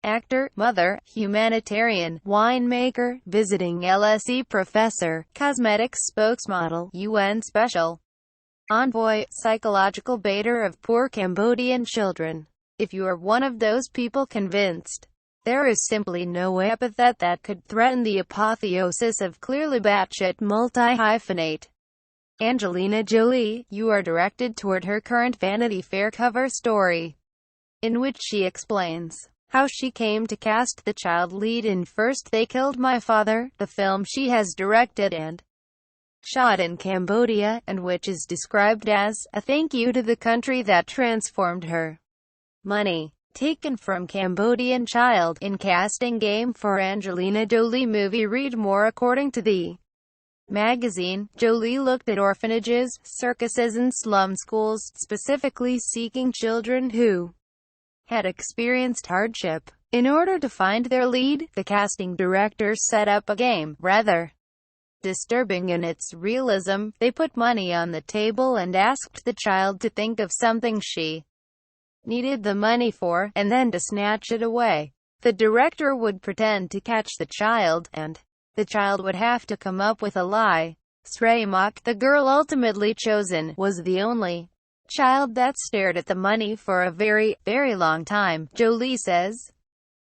actor, mother, humanitarian, winemaker, visiting LSE professor, cosmetics spokesmodel, UN special envoy, psychological baiter of poor Cambodian children. If you are one of those people convinced there is simply no epithet that could threaten the apotheosis of clearly batshit multi-hyphenate Angelina Jolie, you are directed toward her current Vanity Fair cover story, in which she explains how she came to cast the child lead in First They Killed My Father, the film she has directed and shot in Cambodia, and which is described as a thank you to the country that transformed her. Money taken from Cambodian child in casting game for Angelina Jolie movie. Read more. According to the magazine, Jolie looked at orphanages, circuses and slum schools, specifically seeking children who had experienced hardship. In order to find their lead, the casting director set up a game, rather disturbing in its realism. They put money on the table and asked the child to think of something she needed the money for, and then to snatch it away. The director would pretend to catch the child, and the child would have to come up with a lie. Sraymak, the girl ultimately chosen, was the only child that stared at the money for a very, very long time, Jolie says.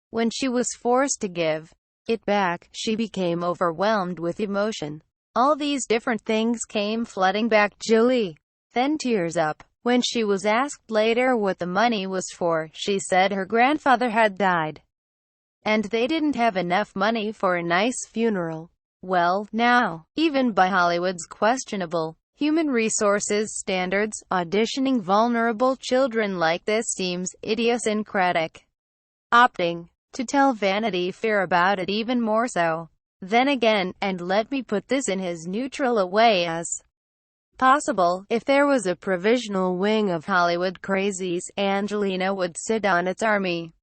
When she was forced to give it back, she became overwhelmed with emotion. All these different things came flooding back. Jolie then tears up. When she was asked later what the money was for, she said her grandfather had died, and they didn't have enough money for a nice funeral. Well, now, even by Hollywood's questionable human resources standards, auditioning vulnerable children like this seems idiosyncratic. Opting to tell Vanity Fair about it even more so. Then again, and let me put this in as neutral a way as possible, if there was a provisional wing of Hollywood crazies, Angelina would sit on its army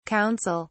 council.